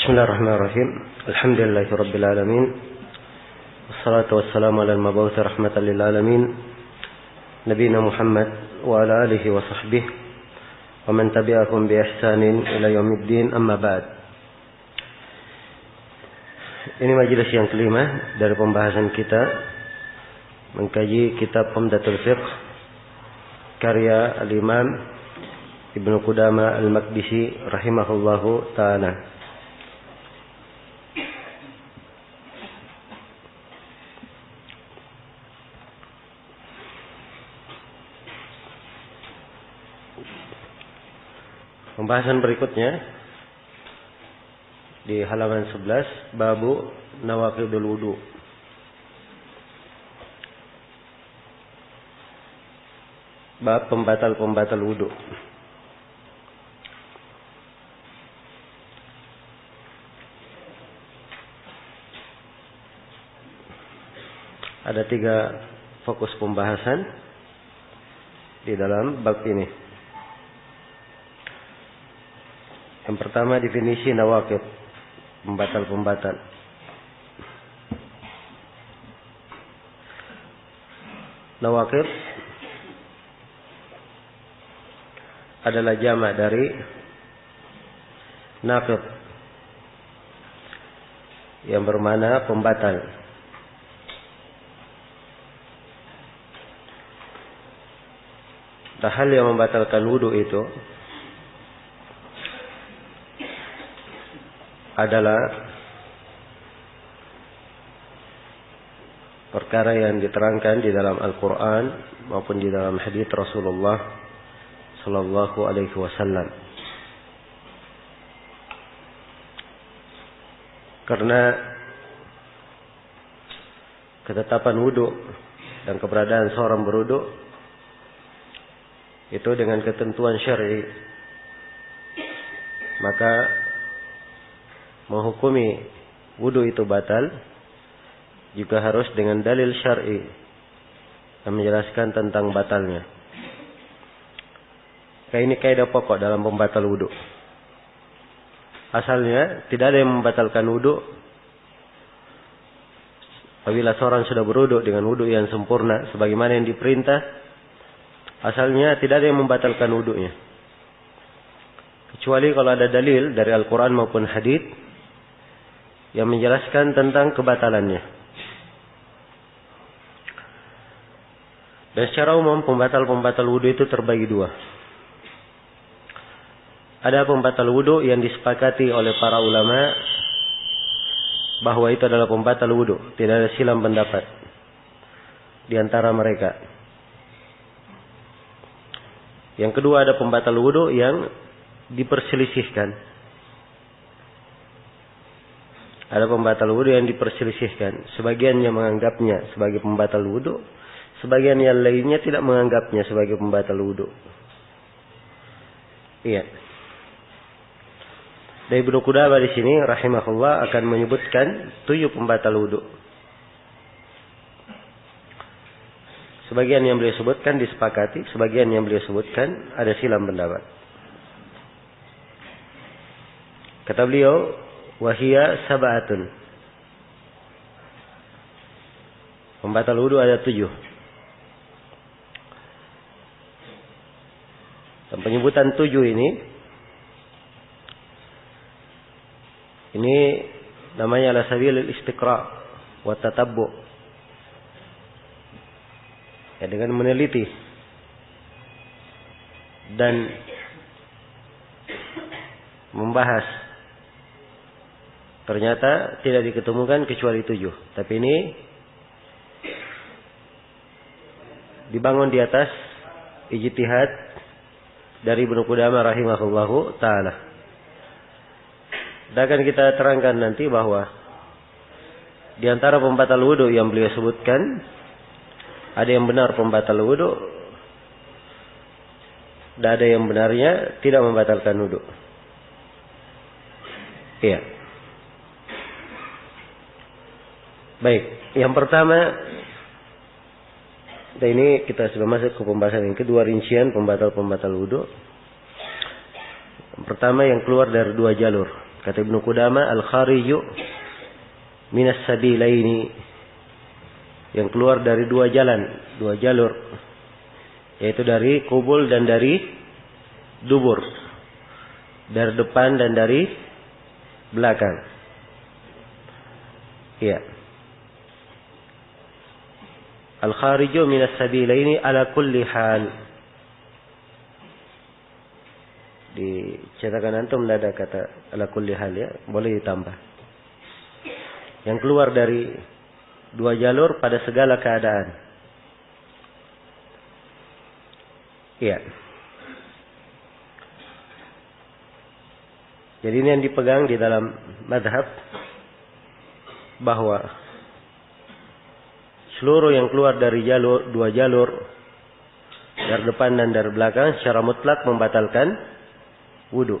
Bismillahirrahmanirrahim. Alhamdulillahirabbil alamin. Wassalatu wassalamu ala al-mab'uts rahmatan lil alamin. Nabiyina Muhammad wa ala alihi wa sahbihi wa man tabi'ahum bi ihsanin ila yaumiddin, amma ba'd. Ini majelis yang kelima dari pembahasan kita mengkaji kitab Umdatul Fiqh karya al-Imam Ibnu Qudamah al-Maqdisi rahimahullahu ta'ala. Pembahasan berikutnya di halaman 11, babu nawaqidul wudu. Bab pembatal-pembatal wudu. Ada 3 fokus pembahasan di dalam bab ini. Yang pertama, definisi nawaqid, pembatal-pembatal. Nawaqid adalah jamak dari naqid, yang bermakna pembatal. Hal yang membatalkan wudu itu adalah perkara yang diterangkan di dalam Al-Quran maupun di dalam hadits Rasulullah Sallallahu Alaihi Wasallam. Karena ketetapan wudu dan keberadaan seorang berwudu itu dengan ketentuan syar'i, maka menghukumi wudu itu batal juga harus dengan dalil syar'i yang menjelaskan tentang batalnya. Ini kaidah pokok dalam pembatal wudu. Asalnya tidak ada yang membatalkan wudu apabila seorang sudah berwudu dengan wudu yang sempurna sebagaimana yang diperintah. Asalnya tidak ada yang membatalkan wudunya, kecuali kalau ada dalil dari Al-Quran maupun hadits yang menjelaskan tentang kebatalannya. Dan secara umum pembatal-pembatal wudu itu terbagi 2. Ada pembatal wudu yang disepakati oleh para ulama bahwa itu adalah pembatal wudu, tidak ada silang pendapat di antara mereka. Yang kedua, ada pembatal wudu yang diperselisihkan. Ada pembatal wudu yang diperselisihkan. Sebagian yang menganggapnya sebagai pembatal wudu, sebagian yang lainnya tidak menganggapnya sebagai pembatal wudu. Iya. Dari Ibnu Qudamah di sini rahimahullah akan menyebutkan 7 pembatal wudu. Sebagian yang beliau sebutkan disepakati, sebagian yang beliau sebutkan ada silang pendapat. Kata beliau, wahia sab'atun. Pembatal wudu ada 7. Dan penyebutan 7 ini namanya ala sabilil istiqra' wa tatabbu'. Ya, dengan meneliti dan membahas. Ternyata tidak diketemukan kecuali 7. Tapi ini dibangun di atas ijtihad dari Ibnu Qudamah rahimahullahu ta'ala. Dan akan kita terangkan nanti bahwa di antara pembatal wudu yang beliau sebutkan, ada yang benar pembatal wudu, dan ada yang benarnya tidak membatalkan wudu. Iya. Baik, yang pertama, dan ini kita sudah masuk ke pembahasan yang kedua, rincian pembatal-pembatal wudu. Yang pertama, yang keluar dari 2 jalur. Kata Ibnu Qudamah, al-khariju minas sabilaini, yang keluar dari dua jalur, yaitu dari qubul dan dari dubur, dari depan dan dari belakang. Iya. Al-khariju minas sabilaini ala kulli hal. Di cetakan antum tidak ada kata ala kulli hal ya, boleh ditambah. Yang keluar dari dua jalur pada segala keadaan. Iya. Jadi ini yang dipegang di dalam mazhab, bahwa seluruh yang keluar dari dua jalur, dari depan dan dari belakang, secara mutlak membatalkan wudu.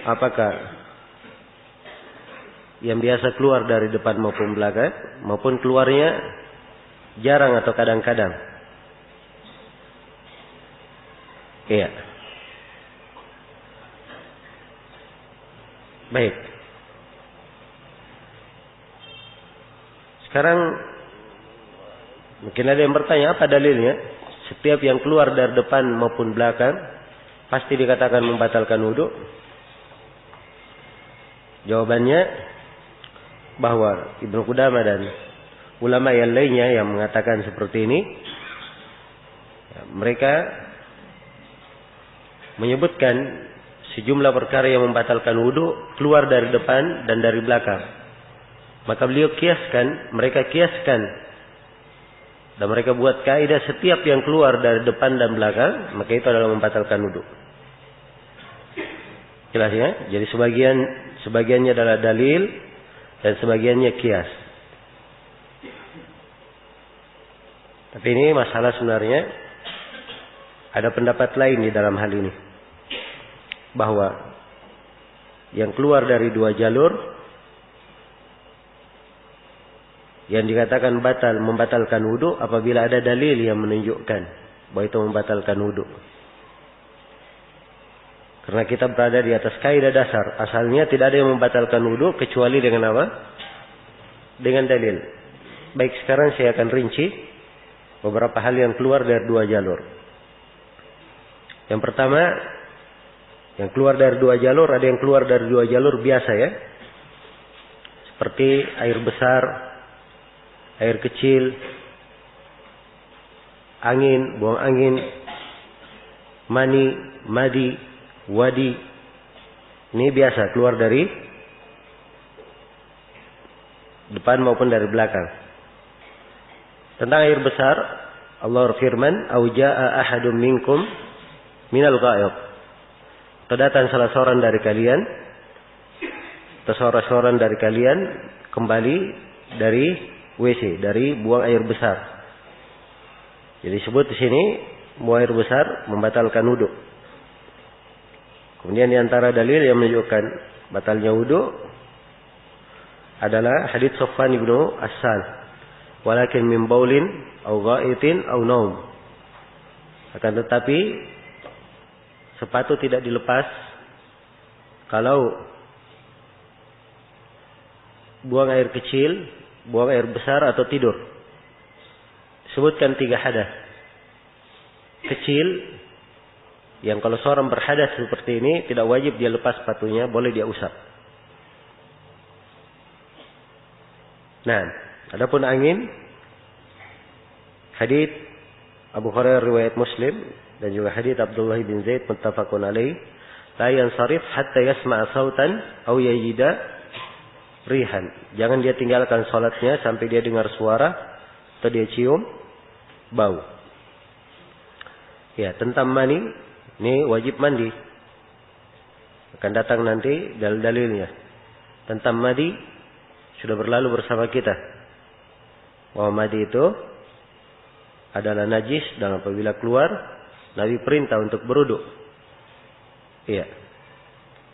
Apakah yang biasa keluar dari depan maupun belakang, maupun keluarnya jarang atau kadang-kadang? Iya. Baik. Sekarang mungkin ada yang bertanya, apa dalilnya? Setiap yang keluar dari depan maupun belakang pasti dikatakan membatalkan wudu. Jawabannya bahwa Ibnu Qudamah dan ulama yang lainnya yang mengatakan seperti ini, mereka menyebutkan sejumlah perkara yang membatalkan wudu keluar dari depan dan dari belakang. Maka mereka kiaskan dan mereka buat kaidah, setiap yang keluar dari depan dan belakang maka itu adalah membatalkan wudu. Jelas ya? Jadi sebagiannya adalah dalil dan sebagiannya kias. Tapi ini masalah sebenarnya ada pendapat lain di dalam hal ini, bahwa yang keluar dari dua jalur yang dikatakan membatalkan wudu apabila ada dalil yang menunjukkan bahwa itu membatalkan wudu. Karena kita berada di atas kaidah dasar, asalnya tidak ada yang membatalkan wudu kecuali dengan apa? Dengan dalil. Baik, sekarang saya akan rinci beberapa hal yang keluar dari dua jalur. Yang pertama, yang keluar dari dua jalur, ada yang keluar dari dua jalur biasa ya. Seperti air besar, air kecil, angin, buang angin, mani, madi, wadi. Ini biasa keluar dari depan maupun dari belakang. Tentang air besar, Allah berfirman, "Au jaa ahadum minkum minal ghaib." Datang salah seorang dari kalian, atau seorang dari kalian kembali dari WC, dari buang air besar. Jadi disebut di sini buang air besar membatalkan wudu. Kemudian di antara dalil yang menunjukkan batalnya wudu adalah hadits Safwan ibnu Assal, "Walakin min baulin au ghaitin au naum." Akan tetapi sepatu tidak dilepas kalau buang air kecil, buang air besar atau tidur. Sebutkan 3 hadas. Kecil, yang kalau seorang berhadas seperti ini tidak wajib dia lepas sepatunya, boleh dia usap. Nah, adapun angin, hadits Abu Hurairah riwayat Muslim dan juga hadits Abdullah bin Zaid muttafaqun alaih, la yansarif hatta yasma'a sautan aw yajida rihan. Jangan dia tinggalkan salatnya sampai dia dengar suara atau dia cium bau. Ya, tentang mani, ini wajib mandi. Akan datang nanti dalil-dalilnya. Tentang madi sudah berlalu bersama kita. Bahwa madi itu adalah najis dan apabila keluar Nabi perintah untuk berwudu. Iya.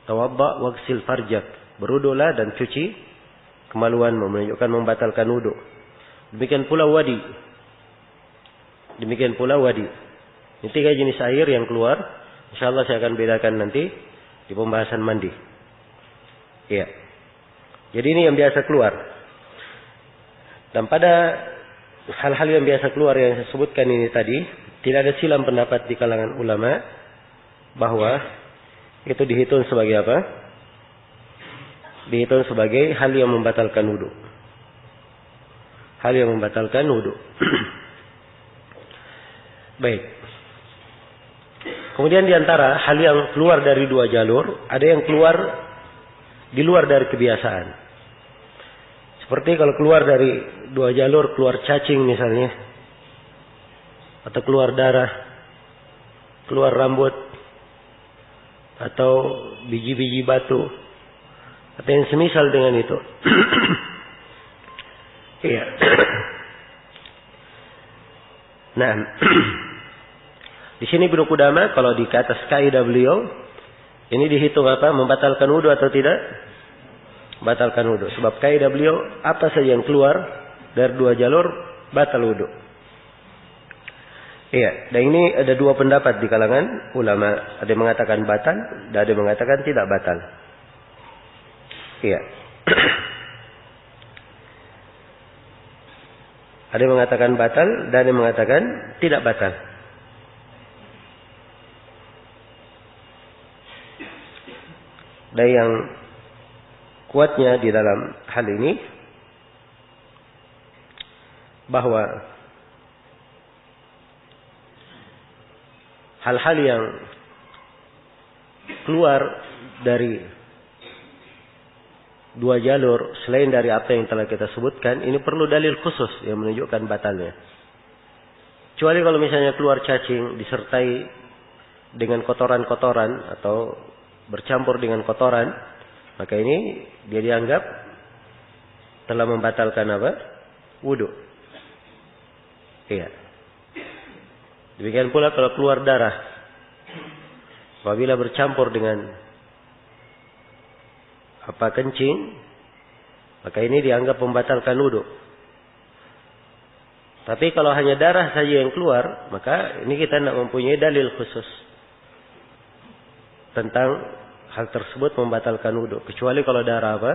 Tawadda wagsil farjak. Berwudulah dan cuci kemaluanmu, menunjukkan membatalkan wudu. Demikian pula wadi. Ini 3 jenis air yang keluar. InsyaAllah saya akan bedakan nanti di pembahasan mandi. Iya. Jadi ini yang biasa keluar. Dan pada hal-hal yang biasa keluar yang saya sebutkan ini tadi, tidak ada silang pendapat di kalangan ulama bahwa itu dihitung sebagai apa? Dihitung sebagai hal yang membatalkan wudu. Hal yang membatalkan wudu. Baik. Kemudian di antara hal yang keluar dari dua jalur, ada yang keluar di luar dari kebiasaan. Seperti kalau keluar dari dua jalur, keluar cacing misalnya, atau keluar darah, keluar rambut, atau biji-biji batu, atau yang semisal dengan itu. Iya. Nah, di sini Ibnu Qudamah kalau di atas kaidah beliau ini dihitung apa? Membatalkan wudu atau tidak? Batalkan wudu. Sebab kaidah beliau apa saja yang keluar dari dua jalur batal wudu. Iya, dan ini ada dua pendapat di kalangan ulama. Ada yang mengatakan batal, dan ada yang mengatakan tidak batal. Iya. Ada yang mengatakan batal, dan ada yang mengatakan tidak batal. Dan yang kuatnya di dalam hal ini bahwa hal-hal yang keluar dari dua jalur selain dari apa yang telah kita sebutkan, ini perlu dalil khusus yang menunjukkan batalnya. Kecuali kalau misalnya keluar cacing disertai dengan kotoran-kotoran atau bercampur dengan kotoran, maka ini dia dianggap telah membatalkan apa? Wudu. Iya. Demikian pula kalau keluar darah, apabila bercampur dengan apa kencing, maka ini dianggap membatalkan wudu. Tapi kalau hanya darah saja yang keluar, maka ini kita tidak mempunyai dalil khusus tentang hal tersebut membatalkan wudu. Kecuali kalau darah apa?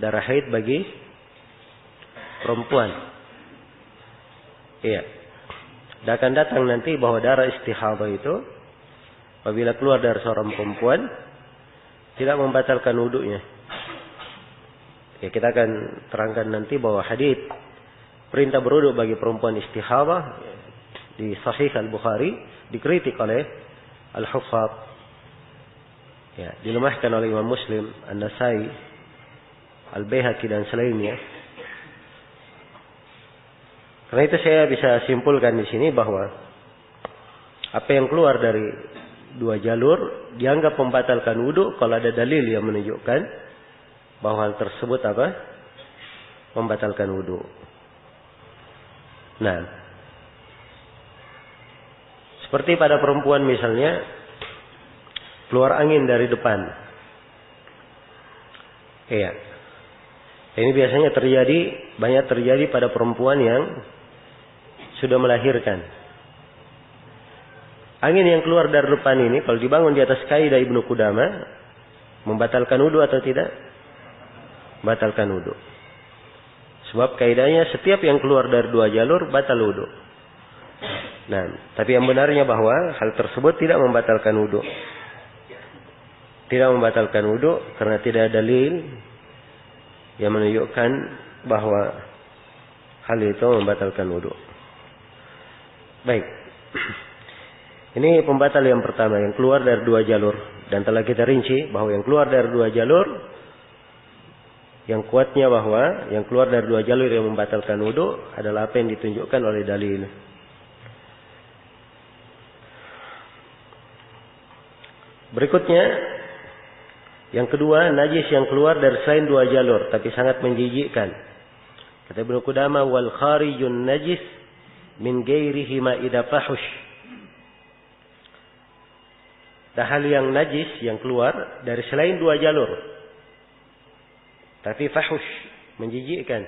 Darah haid bagi perempuan. Iya. Dan akan datang nanti bahwa darah istihadah itu apabila keluar dari seorang perempuan tidak membatalkan wudunya. Ya, kita akan terangkan nanti bahwa hadits perintah berwudu bagi perempuan istihadah di Sahih Al-Bukhari dikritik oleh Al-Huffaz. Ya, dilemahkan oleh Imam Muslim, An-Nasai, Al-Baihaqi dan selainnya. Karena itu saya bisa simpulkan di sini bahwa apa yang keluar dari dua jalur dianggap membatalkan wudu kalau ada dalil yang menunjukkan bahwa hal tersebut apa? Membatalkan wudu. Nah, seperti pada perempuan misalnya keluar angin dari depan. Iya. Ini biasanya banyak terjadi pada perempuan yang sudah melahirkan. Angin yang keluar dari depan ini kalau dibangun di atas kaidah Ibnu Qudamah membatalkan wudu atau tidak? Batalkan wudu. Sebab kaidahnya setiap yang keluar dari dua jalur batal wudu. Nah, tapi yang benarnya bahwa hal tersebut tidak membatalkan wudu. Tidak membatalkan wudu karena tidak ada dalil yang menunjukkan bahwa hal itu membatalkan wudu. Baik. Ini pembatal yang pertama yang keluar dari dua jalur. Dan telah kita rinci bahwa yang keluar dari dua jalur, yang kuatnya bahwa yang keluar dari dua jalur yang membatalkan wudu adalah apa yang ditunjukkan oleh dalil. Berikutnya, yang kedua, najis yang keluar dari selain dua jalur tapi sangat menjijikkan. Kata Ibnu Qudamah, wal kharijun najis min ghairihi ma idza fahush. Hal yang najis yang keluar dari selain dua jalur tapi fahush, menjijikkan.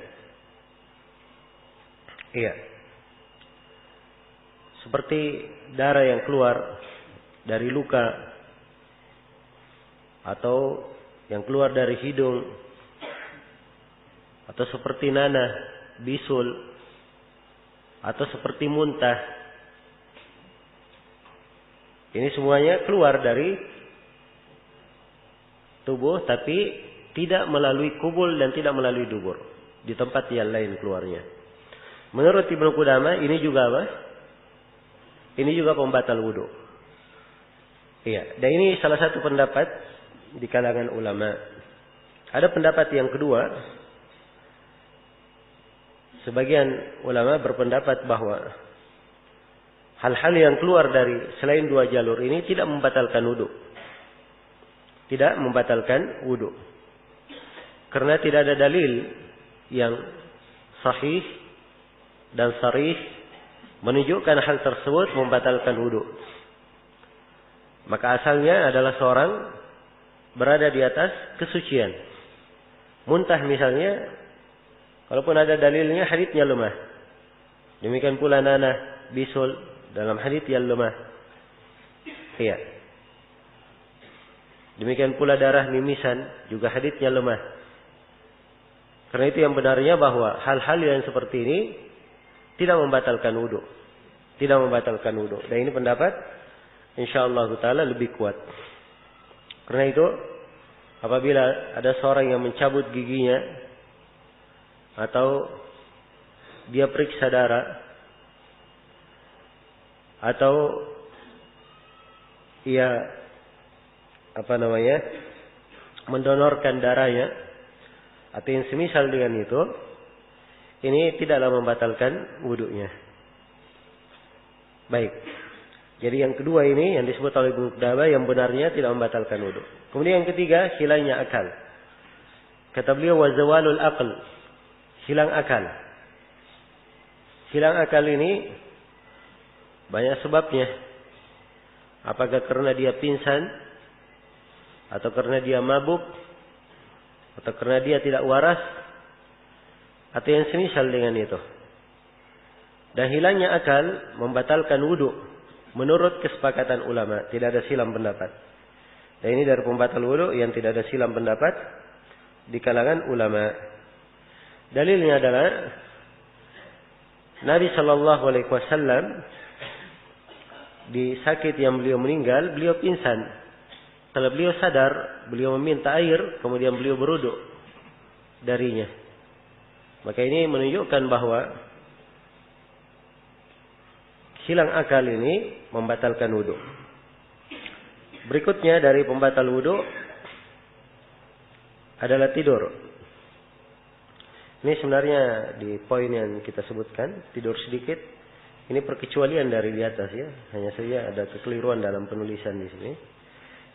Iya. Seperti darah yang keluar dari luka atau yang keluar dari hidung, atau seperti nanah, bisul, atau seperti muntah. Ini semuanya keluar dari tubuh tapi tidak melalui kubul dan tidak melalui dubur. Di tempat yang lain keluarnya. Menurut Ibnu Qudamah ini juga apa? Ini juga pembatal wudu. Iya, dan ini salah satu pendapat di kalangan ulama. Ada pendapat yang kedua. Sebagian ulama berpendapat bahwa hal-hal yang keluar dari selain dua jalur ini tidak membatalkan wudu. Tidak membatalkan wudu. Karena tidak ada dalil yang sahih dan sharih menunjukkan hal tersebut membatalkan wudu. Maka asalnya adalah seorang berada di atas kesucian. Muntah misalnya, walaupun ada dalilnya haditsnya lemah. Demikian pula nanah, bisul dalam hadits yang lemah. Iya. Demikian pula darah mimisan juga haditsnya lemah. Karena itu yang benarnya bahwa hal-hal yang seperti ini tidak membatalkan wudu. Tidak membatalkan wudu. Dan ini pendapat insyaallah taala lebih kuat. Karena itu apabila ada seorang yang mencabut giginya atau dia periksa darah atau ia mendonorkan darahnya atau yang semisal dengan itu, ini tidaklah membatalkan wudunya. Baik. Jadi yang kedua ini yang disebut oleh Ibnu Qudamah yang benarnya tidak membatalkan wudu. Kemudian yang ketiga, hilangnya akal. Kata beliau wa zawalul aql. Hilang akal. Hilang akal ini banyak sebabnya. Apakah karena dia pingsan atau karena dia mabuk atau karena dia tidak waras atau yang semisal dengan itu. Dan hilangnya akal membatalkan wudu menurut kesepakatan ulama, tidak ada silang pendapat. Dan ini dari pembatal wudu yang tidak ada silang pendapat di kalangan ulama. Dalilnya adalah Nabi sallallahu alaihi wasallam di sakit yang beliau meninggal, beliau pingsan. Setelah beliau sadar, beliau meminta air, kemudian beliau berwudu darinya. Maka ini menunjukkan bahwa hilang akal ini membatalkan wudu. Berikutnya dari pembatal wudu adalah tidur. Ini sebenarnya di poin yang kita sebutkan, tidur sedikit. Ini perkecualian dari di atas ya. Hanya saja ada kekeliruan dalam penulisan di sini.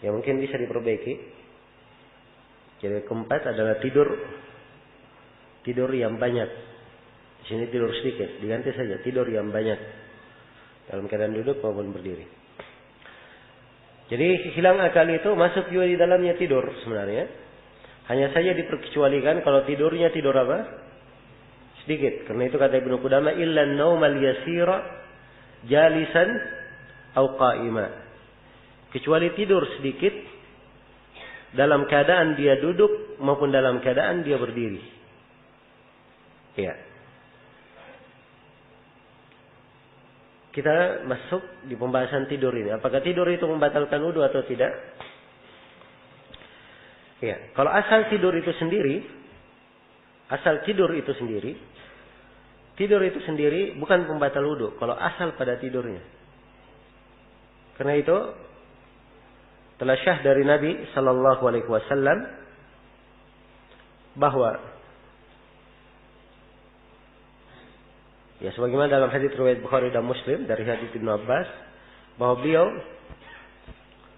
Yang mungkin bisa diperbaiki. Jadi keempat adalah tidur yang banyak. Di sini tidur sedikit, diganti saja tidur yang banyak. Dalam keadaan duduk maupun berdiri. Jadi hilang akal itu masuk juga di dalamnya tidur sebenarnya. Hanya saja diperkecualikan kalau tidurnya tidur apa? Sedikit. Karena itu kata Ibnu Qudamah illa an-naumal yasira jalisan au qa'ima. Kecuali tidur sedikit dalam keadaan dia duduk maupun dalam keadaan dia berdiri. Ya. Kita masuk di pembahasan tidur ini. Apakah tidur itu membatalkan wudu atau tidak? Ya, kalau asal tidur itu sendiri bukan pembatal wudu. Kalau asal pada tidurnya. Karena itu telah syah dari Nabi sallallahu alaihi wasallam bahwa ya sebagaimana dalam hadits riwayat Bukhari dan Muslim dari hadits Ibnu Abbas bahwa beliau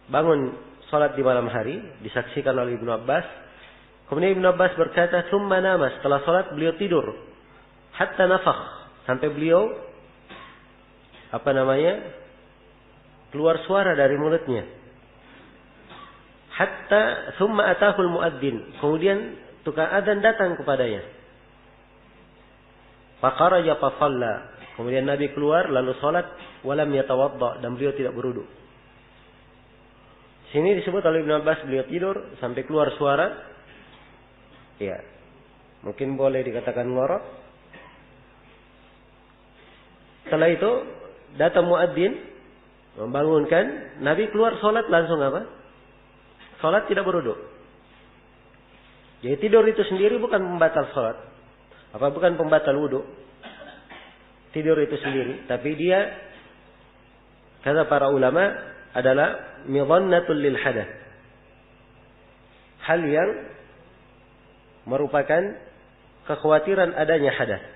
bangun salat di malam hari disaksikan oleh Ibnu Abbas. Kemudian Ibnu Abbas berkata, "Tsumma nama." Setelah salat beliau tidur hatta nafakh, sampai beliau keluar suara dari mulutnya. Hatta tsumma atahul muadzin. Kemudian tukang adzan datang kepadanya. Faqaraja fa shalla. Kemudian Nabi keluar lalu salat walam yatawadda dan beliau tidak berwudu. Sini disebut oleh Ibnu Abbas beliau tidur sampai keluar suara. Ya. Mungkin boleh dikatakan ngorok. Setelah itu datang muadzin membangunkan, Nabi keluar sholat langsung apa? Sholat tidak berwudu. Jadi tidur itu sendiri bukan pembatal sholat. Apa bukan pembatal wudu? Tidur itu sendiri. Tapi dia, kata para ulama, adalah midhannatul lil hadath. Hal yang merupakan kekhawatiran adanya hadath.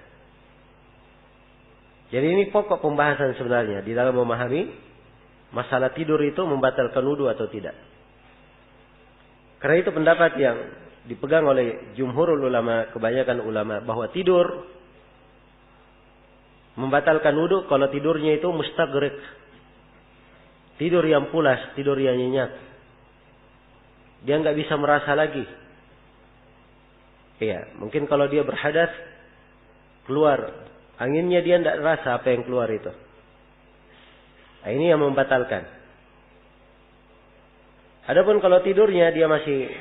Jadi ini pokok pembahasan sebenarnya di dalam memahami masalah tidur itu membatalkan wudu atau tidak. Karena itu pendapat yang dipegang oleh jumhurul ulama, kebanyakan ulama, bahwa tidur membatalkan wudu kalau tidurnya itu mustaghraq. Tidur yang pulas, tidur yang nyenyak. Dia nggak bisa merasa lagi. Iya, mungkin kalau dia berhadas keluar anginnya, dia tidak rasa apa yang keluar itu. Nah, ini yang membatalkan. Adapun kalau tidurnya dia masih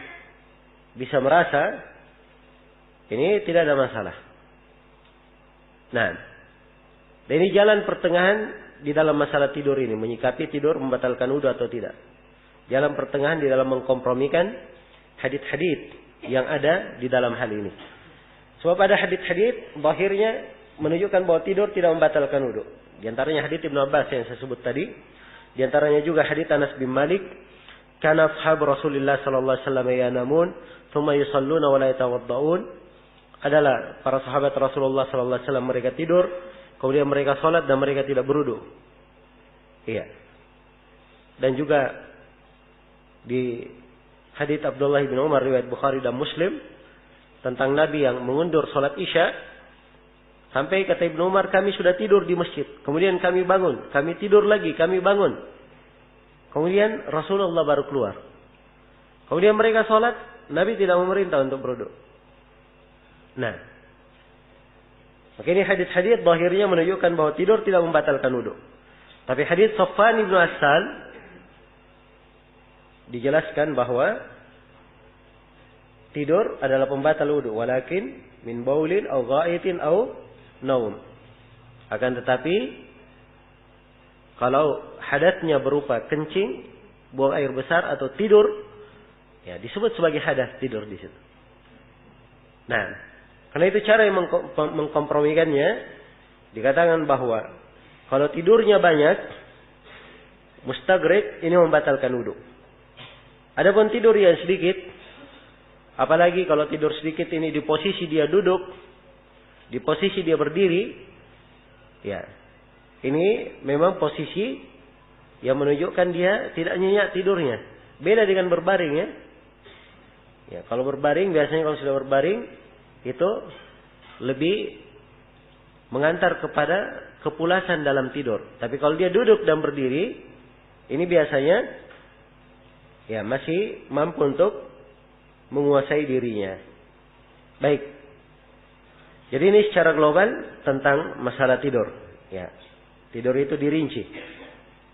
bisa merasa, ini tidak ada masalah. Nah, dan ini jalan pertengahan di dalam masalah tidur ini, menyikapi tidur membatalkan wudu atau tidak. Jalan pertengahan di dalam mengkompromikan hadits-hadits yang ada di dalam hal ini. Sebab ada hadits-hadits zahirnya menunjukkan bahwa tidur tidak membatalkan wudu. Di antaranya hadits Ibnu Abbas yang saya sebut tadi. Di antaranya juga hadits Anas bin Malik, kana ashab Rasulullah sallallahu alaihi wasallam yanamun, thumma yusalluna wa la yatawadda'un. Adalah para sahabat Rasulullah sallallahu alaihi wasallam, mereka tidur, kemudian mereka salat dan mereka tidak berwudu. Iya. Dan juga di hadits Abdullah bin Umar riwayat Bukhari dan Muslim tentang Nabi yang mengundur salat Isya, sampai kata Ibnu Umar, kami sudah tidur di masjid, kemudian kami bangun, kami tidur lagi, kami bangun. Kemudian Rasulullah baru keluar. Kemudian mereka salat, Nabi tidak memerintah untuk berwudu. Nah, maka ini hadis-hadis zahirnya menunjukkan bahwa tidur tidak membatalkan wudu. Tapi hadis Safwan bin Asal dijelaskan bahwa tidur adalah pembatal wudu, walakin min baulin au ghaitin au naum. Akan tetapi kalau hadatnya berupa kencing, buang air besar atau tidur, ya disebut sebagai hadas tidur di situ. Nah, karena itu cara yang mengkompromikannya, dikatakan bahwa kalau tidurnya banyak, mustaghraq, ini membatalkan wudu. Adapun tidur yang sedikit, apalagi kalau tidur sedikit ini di posisi dia duduk, di posisi dia berdiri, ya, ini memang posisi yang menunjukkan dia tidak nyenyak tidurnya. Beda dengan berbaring, ya. Ya, kalau berbaring, biasanya kalau sudah berbaring, itu lebih mengantar kepada kepulasan dalam tidur. Tapi kalau dia duduk dan berdiri, ini biasanya ya masih mampu untuk menguasai dirinya. Baik. Jadi ini secara global tentang masalah tidur. Ya, tidur itu dirinci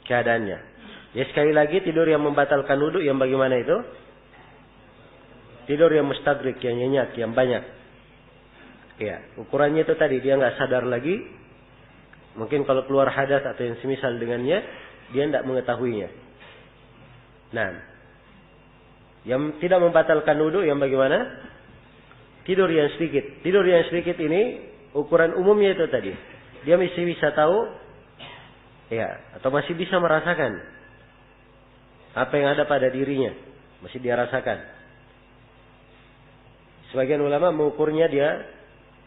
keadaannya. Ya, sekali lagi, tidur yang membatalkan wudu yang bagaimana itu? Tidur yang mustaghraq, yang nyenyak, yang banyak. Ya, ukurannya itu tadi, dia nggak sadar lagi. Mungkin kalau keluar hadas atau yang semisal dengannya, dia tidak mengetahuinya. Nah, yang tidak membatalkan wudu yang bagaimana? Tidur yang sedikit. Tidur yang sedikit ini ukuran umumnya itu tadi. Dia masih bisa tahu, ya, atau masih bisa merasakan apa yang ada pada dirinya, masih dia rasakan. Sebagian ulama mengukurnya dia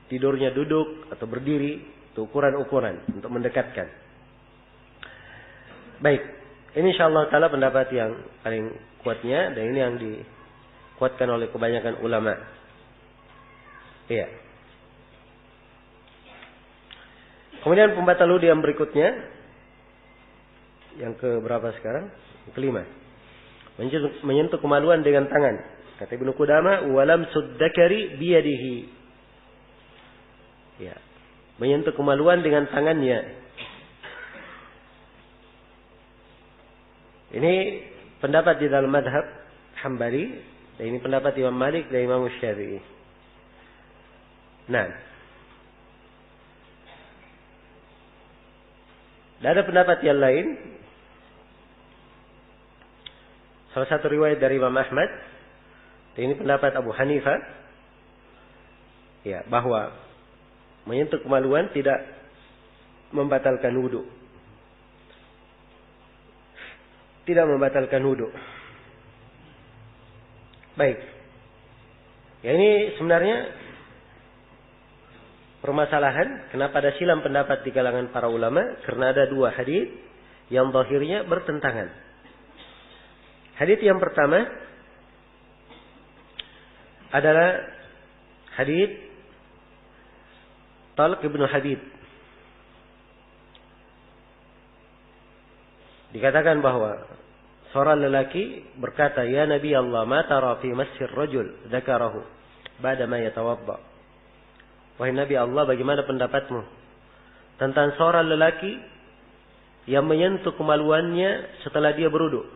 tidurnya duduk atau berdiri, itu ukuran-ukuran untuk mendekatkan. Baik, ini insyaallah taala pendapat yang paling kuatnya, dan ini yang dikuatkan oleh kebanyakan ulama. Iya. Kemudian pembatal wudu yang berikutnya, yang ke berapa sekarang? Yang kelima. Menyentuh kemaluan dengan tangan. Kata Ibnu Qudamah, walam suddakari biyadihi. Ya. Menyentuh kemaluan dengan tangannya. Ini pendapat di dalam madhab Hambali, dan ini pendapat Imam Malik dan Imam Syafi'i. Nah, dan ada pendapat yang lain. Salah satu riwayat dari Imam Ahmad, dan ini pendapat Abu Hanifah, ya, bahwa menyentuh kemaluan tidak membatalkan wudu. Tidak membatalkan wudu. Baik. Ya, ini sebenarnya permasalahan kenapa ada silang pendapat di kalangan para ulama, karena ada dua hadis yang zahirnya bertentangan. Hadis yang pertama adalah hadis Talq bin Habib. Dikatakan bahwa seorang lelaki berkata, "Ya Nabi Allah, ma tara fi masjid rajul dzakarahu ba'da ma yatawadda." Wahai Nabi Allah, bagaimana pendapatmu tentang seorang lelaki yang menyentuh kemaluannya setelah dia berwudu?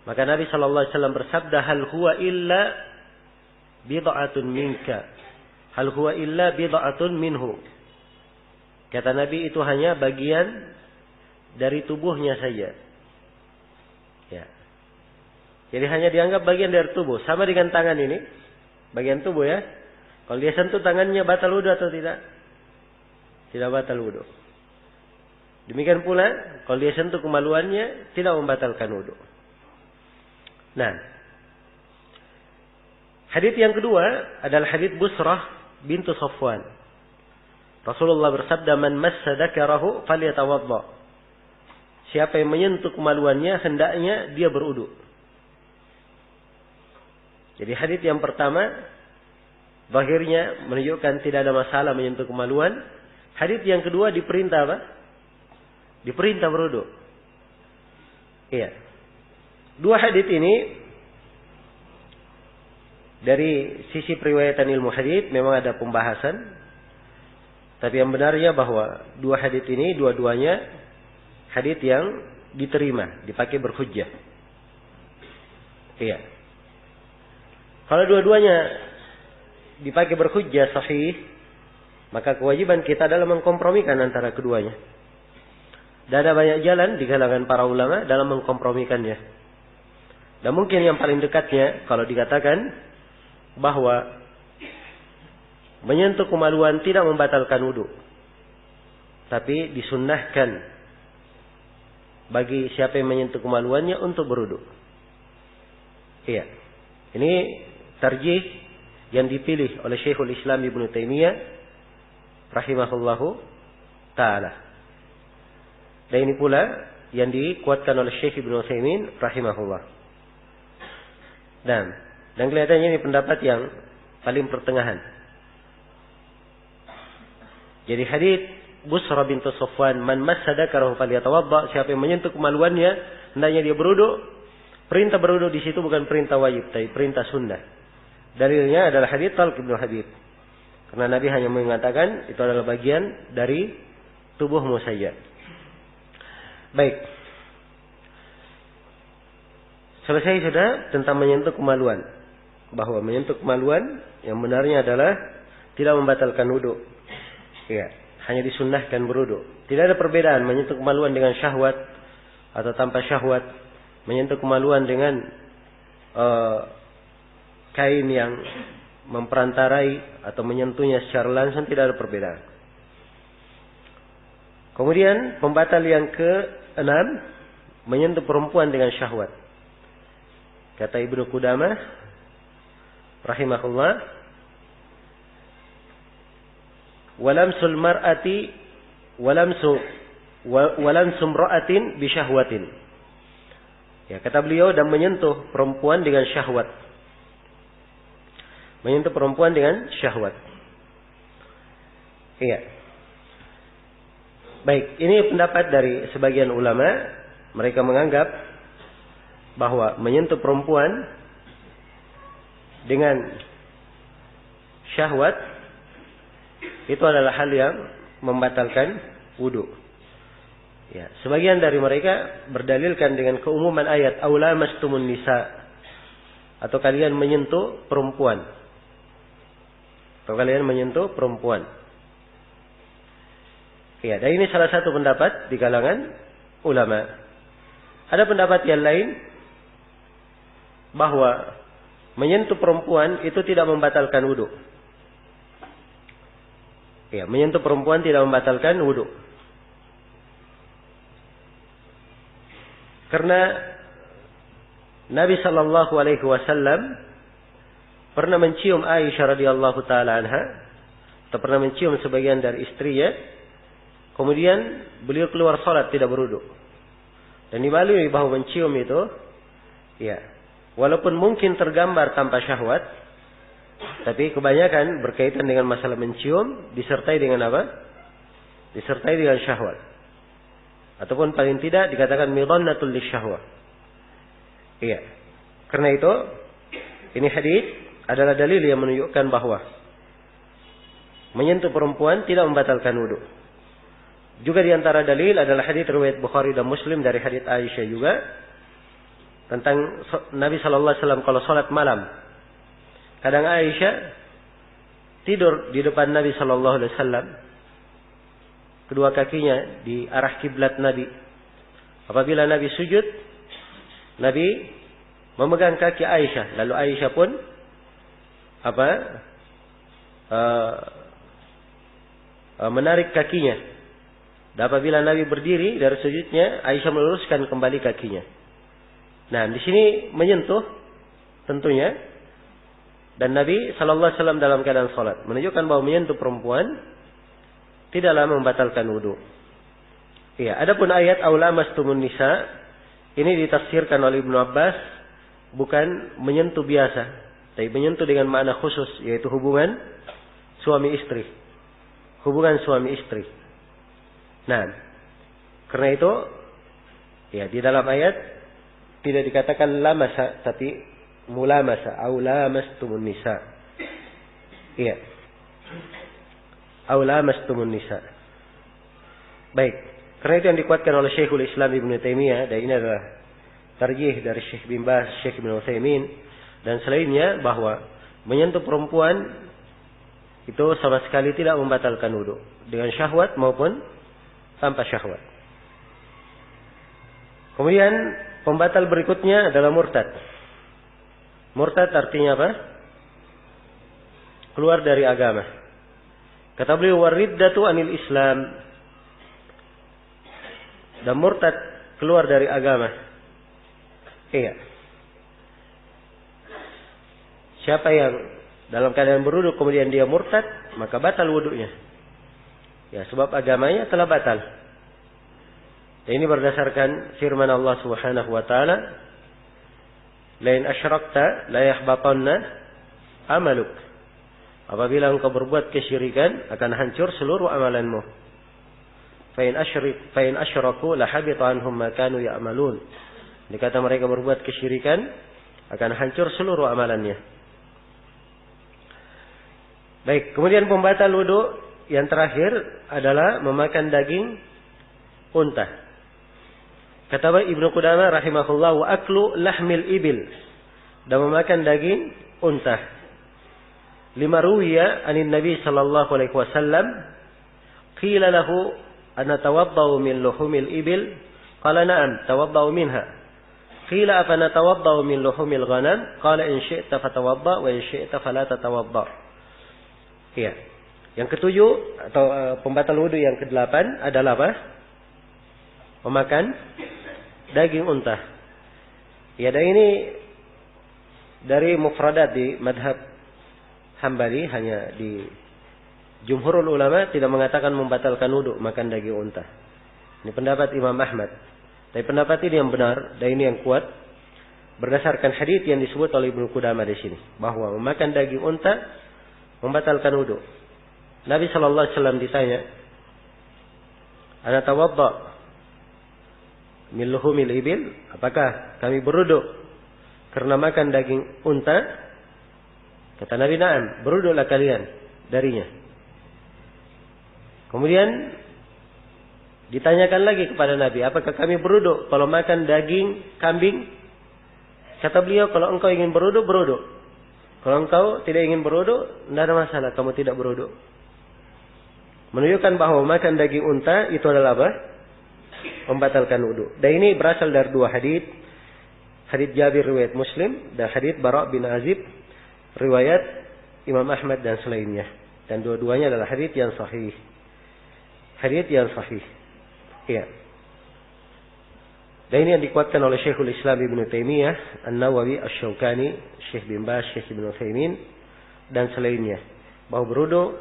Maka Nabi sallallahu alaihi wasallam bersabda, "Hal huwa illa bid'atun minka." Hal huwa illa bid'atun minhu. Kata Nabi, itu hanya bagian dari tubuhnya saja. Ya. Jadi hanya dianggap bagian dari tubuh. Sama dengan tangan ini. Bagian tubuh ya. Kalau dia sentuh tangannya, batal wudu atau tidak? Tidak batal wudu. Demikian pula, kalau dia sentuh kemaluannya, tidak membatalkan wudu. Nah, hadits yang kedua adalah hadits Busrah bintu Safwan. Rasulullah bersabda, "Man massa dzakarahu falyatawadda." Siapa yang menyentuh kemaluannya, hendaknya dia berwudu. Jadi hadits yang pertama zahirnya menunjukkan tidak ada masalah menyentuh kemaluan. Hadits yang kedua diperintah apa? Diperintah berwudu. Iya. Dua hadits ini dari sisi periwayatan ilmu hadits memang ada pembahasan. Tapi yang benarnya bahwa dua hadits ini dua-duanya hadits yang diterima, dipakai berhujjah. Iya. Kalau dua-duanya dipakai berhujjah sahih, maka kewajiban kita adalah mengkompromikan antara keduanya. Dan ada banyak jalan di kalangan para ulama dalam mengkompromikannya. Dan mungkin yang paling dekatnya kalau dikatakan bahwa menyentuh kemaluan tidak membatalkan wudu, tapi disunnahkan bagi siapa yang menyentuh kemaluannya untuk berwudu. Iya. Ini tarjih yang dipilih oleh Syekhul Islam Ibnu Taimiyah rahimahullahu taala. Dan ini pula yang dikuatkan oleh Syekh Ibnu Utsaimin rahimahullah. Dan kelihatannya ini pendapat yang paling pertengahan. Jadi hadits Busrah bintu Safwan, "Man massa dzakarahu falyatawadda." Siapa yang menyentuh kemaluannya, hendaknya dia berwudu. Perintah berwudu di situ bukan perintah wajib, tapi perintah sunnah. Dalilnya adalah hadits Talq bin Habib. Karena Nabi hanya mengatakan itu adalah bagian dari tubuhmu saja. Baik. Selesai sudah tentang menyentuh kemaluan. Bahwa menyentuh kemaluan yang benarnya adalah tidak membatalkan wudu. Ya, hanya disunnahkan berwudu. Tidak ada perbedaan menyentuh kemaluan dengan syahwat atau tanpa syahwat. Menyentuh kemaluan dengan kain yang memperantarai atau menyentuhnya secara langsung, tidak ada perbedaan. Kemudian pembatal yang ke-6, menyentuh perempuan dengan syahwat. Kata Ibnu Qudamah rahimahullah, walamsul mar'ati walamsum ra'atin bisyahwatin. Ya, kata beliau, dan menyentuh perempuan dengan syahwat. Menyentuh perempuan dengan syahwat. Iya. Baik, ini pendapat dari sebagian ulama. Mereka menganggap bahwa menyentuh perempuan dengan syahwat itu adalah hal yang membatalkan wudu. Ya, sebagian dari mereka berdalilkan dengan keumuman ayat aula mastumun nisa, atau kalian menyentuh perempuan. Atau kalian menyentuh perempuan. Ya, dan ini salah satu pendapat di kalangan ulama. Ada pendapat yang lain bahwa menyentuh perempuan itu tidak membatalkan wudu. Ya, menyentuh perempuan tidak membatalkan wudu. Karena Nabi sallallahu alaihi wasallam pernah mencium Aisyah radhiyallahu taala anha, atau pernah mencium sebagian dari istrinya, kemudian beliau keluar salat tidak berwudu. Dan dimaklumi bahwa mencium itu, ya, walaupun mungkin tergambar tanpa syahwat, tapi kebanyakan berkaitan dengan masalah mencium disertai dengan apa? Disertai dengan syahwat. Ataupun paling tidak dikatakan midhannatul lisyahwah. Iya. Karena itu, ini hadis adalah dalil yang menunjukkan bahwa menyentuh perempuan tidak membatalkan wudu. Juga di antara dalil adalah hadis riwayat Bukhari dan Muslim dari hadis Aisyah juga tentang Nabi sallallahu alaihi wasallam kalau salat malam. Kadang Aisyah tidur di depan Nabi sallallahu alaihi wasallam, kedua kakinya di arah kiblat Nabi. Apabila Nabi sujud, Nabi memegang kaki Aisyah, lalu Aisyah pun menarik kakinya. Dan apabila Nabi berdiri dari sujudnya, Aisyah meluruskan kembali kakinya. Nah, di sini menyentuh tentunya, dan Nabi sallallahu alaihi wasallam dalam keadaan salat menunjukkan bahwa menyentuh perempuan tidaklah membatalkan wudu. Iya, adapun ayat aula mastumun nisa ini ditafsirkan oleh Ibnu Abbas bukan menyentuh biasa, tapi menyentuh dengan makna khusus, yaitu hubungan suami istri. Hubungan suami istri. Nah, karena itu ya di dalam ayat tidak dikatakan lamasa, tapi mulamasa, aula mastumun nisa. Iya. Aula mastumun nisa. Baik, karena itu yang dikuatkan oleh Syekhul Islam Ibnu Taimiyah, dan ini adalah tarjih dari Syekh bin Baz, Syekh Ibnu Utsaimin dan selainnya, bahwa menyentuh perempuan itu sama sekali tidak membatalkan wudu, dengan syahwat maupun tanpa syahwat. Kemudian pembatal berikutnya adalah murtad. Murtad artinya apa? Keluar dari agama. Kata beliau, wariddatu anil Islam. Dan murtad keluar dari agama. Iya. Siapa yang dalam keadaan berwudu kemudian dia murtad, maka batal wudunya. Ya, sebab agamanya telah batal. Dan ini berdasarkan firman Allah Subhanahu wa taala, "Lain asyrakta la yahbatanna amaluk." Apabila engkau berbuat kesyirikan, akan hancur seluruh amalanmu. Fa in asyraku la habita anhum ma kanu ya'malun. Dikata mereka berbuat kesyirikan, akan hancur seluruh amalannya. Baik, kemudian pembatal wudu yang terakhir adalah memakan daging unta. Kata Ibnu Qudamah rahimahullah, wa aklu lahmil ibil, dan memakan daging unta. Lima ruwiya anin Nabi sallallahu alaihi wasallam, qila lahu ana tawaddau min luhumil ibil, qala na'am tawaddau minha. Qila apa natawaddau min luhumil ghanam, qala in syi'ta fatawadda wa in syi'ta fala tatawadda. Iya. Yang ketujuh atau pembatal wudu yang kedelapan adalah apa? Memakan daging unta. Ya, dan ini dari mufradat di madhab Hambali, hanya di jumhurul ulama tidak mengatakan membatalkan wudu makan daging unta. Ini pendapat Imam Ahmad. Tapi pendapat ini yang benar dan ini yang kuat berdasarkan hadits yang disebut oleh Ibnu Qudamah di sini, bahwa memakan daging unta membatalkan wudu. Nabi sallallahu alaihi wasallam ditanya, "Ana tawadda min luhumil ibil?" Apakah kami berwudu karena makan daging unta? Kata Nabi, "Na'am, berwudulah kalian darinya." Kemudian Ditanyakan lagi kepada Nabi, apakah kami berwudu kalau makan daging kambing? Kata beliau, kalau engkau ingin berwudu, berwudu. Kalau engkau tidak ingin berwudu, tidak ada masalah, kamu tidak berwudu. Menunjukkan bahwa makan daging unta itu adalah apa? Membatalkan wudu. Dan ini berasal dari dua hadits. Hadits Jabir riwayat Muslim dan hadits Bara' bin Azib riwayat Imam Ahmad dan selainnya. Dan dua-duanya adalah hadits yang sahih. Hadits yang sahih. Iya. Dan ini yang dikuatkan oleh Syekhul Islam Ibnu Taimiyah, An-Nawawi, Asy-Syaukani, Syekh bin Baz, Syekh Ibnu Utsaimin dan selainnya. Bahwa berwudu,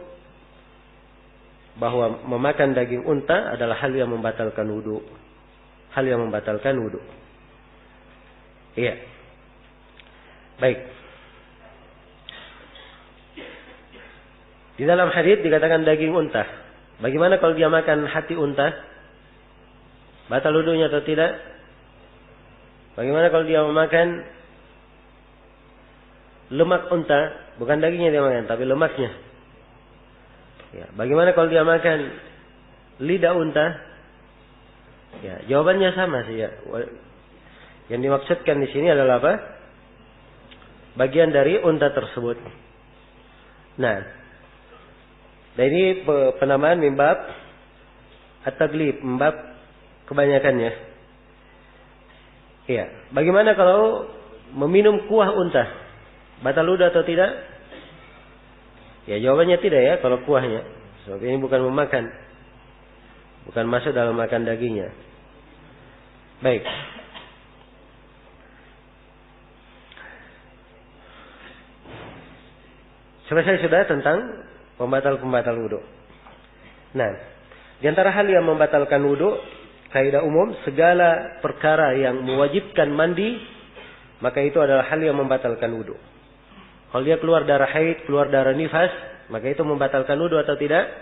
bahwa memakan daging unta adalah hal yang membatalkan wudu. Hal yang membatalkan wudu. Iya. Baik. Di dalam hadis dikatakan daging unta. Bagaimana kalau dia makan hati unta? Batal wudunya atau tidak? Bagaimana kalau dia memakan lemak unta? Bukan dagingnya dia makan, tapi lemaknya. Ya, bagaimana kalau dia makan lidah unta? Ya, jawabannya sama sih ya. Yang dimaksudkan di sini adalah apa? Bagian dari unta tersebut. Nah, dan ini penamaan mimbab at-taglib, mimbab kebanyakannya. Iya. Bagaimana kalau meminum kuah unta? Batal wudu atau tidak? Ya, jawabannya tidak ya kalau kuahnya. Sebab ini bukan memakan. Bukan masuk dalam makan dagingnya. Baik. Selesai sudah tentang pembatal-pembatal wudu. Nah, di antara hal yang membatalkan wudu, kaidah umum, segala perkara yang mewajibkan mandi, maka itu adalah hal yang membatalkan wudu. Kalau dia keluar darah haid, keluar darah nifas, maka itu membatalkan wudu atau tidak?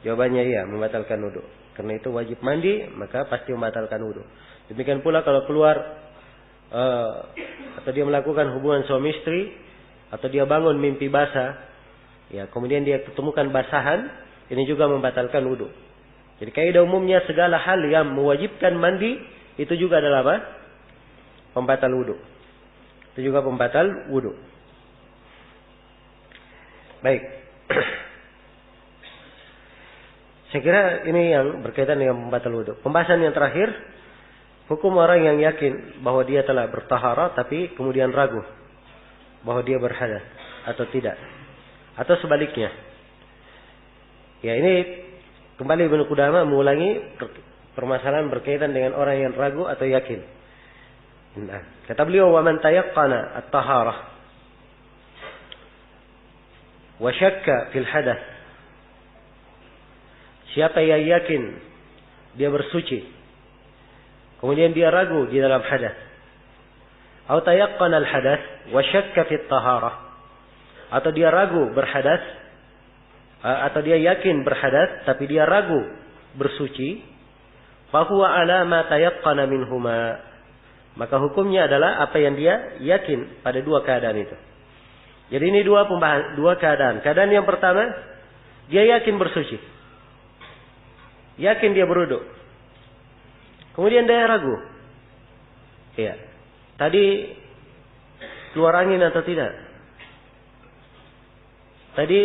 Jawabannya iya, membatalkan wudu. Karena itu wajib mandi, maka pasti membatalkan wudu. Demikian pula kalau keluar atau dia melakukan hubungan suami istri, atau dia bangun mimpi basah, ya kemudian dia ketemukan basahan, ini juga membatalkan wudu. Jadi kaidah umumnya segala hal yang mewajibkan mandi itu juga adalah apa? Pembatal wudu. Itu juga pembatal wudu. Baik. Saya kira ini yang berkaitan dengan pembatal wudu. Pembahasan yang terakhir, hukum orang yang yakin bahwa dia telah bertaharah tapi kemudian ragu bahwa dia berhadas atau tidak, atau sebaliknya. Ya, ini kembali Ibnu Qudamah mengulangi permasalahan berkaitan dengan orang yang ragu atau yakin. Nah, kata beliau, wa man tayaqqana at-taharah wa syakka fil hadath. Siapa yang yakin dia bersuci, kemudian dia ragu di dalam hadas. Atau tayaqqana al-hadath wa syakka fi at-taharah. Atau dia ragu berhadas, atau dia yakin berhadas tapi dia ragu bersuci, fa huwa ala ma tayaqqana minhuma. Maka hukumnya adalah apa yang dia yakin pada dua keadaan itu. Jadi ini dua keadaan. Keadaan yang pertama, dia yakin bersuci. Yakin dia berwudu. Kemudian dia ragu. Iya. Tadi keluar angin atau tidak? Tadi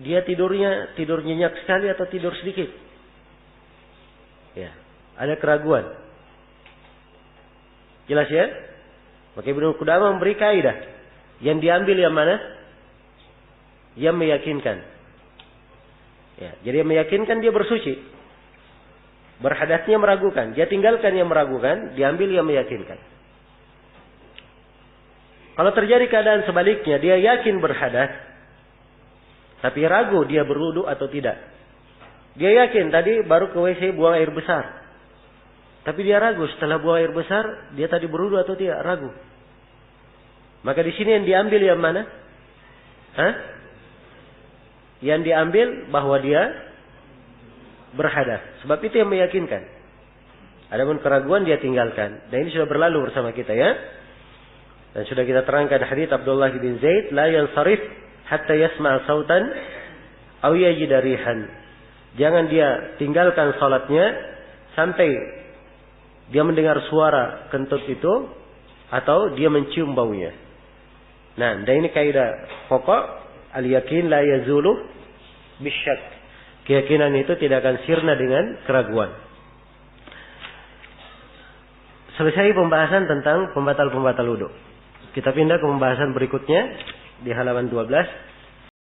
dia tidur nyenyak sekali atau tidur sedikit? Ya, ada keraguan. Jelas ya? Maka Ibnu Qudamah memberi kaidah. Yang diambil yang mana? Yang meyakinkan. Ya, jadi yang meyakinkan dia bersuci. Berhadasnya meragukan. Dia tinggalkan yang meragukan, diambil yang meyakinkan. Kalau terjadi keadaan sebaliknya, dia yakin berhadas, tapi ragu dia berwudu atau tidak. Dia yakin tadi baru ke WC buang air besar, tapi dia ragu setelah buang air besar, dia tadi berwudu atau tidak, ragu. Maka di sini yang diambil yang mana? Yang diambil bahwa dia berhadas. Sebab itu yang meyakinkan. Adapun keraguan dia tinggalkan. Dan ini sudah berlalu bersama kita ya. Dan sudah kita terangkan hadits Abdullah bin Zaid, la yansarif hatta yasma' sautan aw yajida rihan. Jangan dia tinggalkan salatnya sampai dia mendengar suara kentut itu atau dia mencium baunya. Nah, dan ini kaidah pokok, al-yakin la yazulu bisyak. Keyakinan itu tidak akan sirna dengan keraguan. Selesai pembahasan tentang pembatal-pembatal wudu. Kita pindah ke pembahasan berikutnya di halaman 12.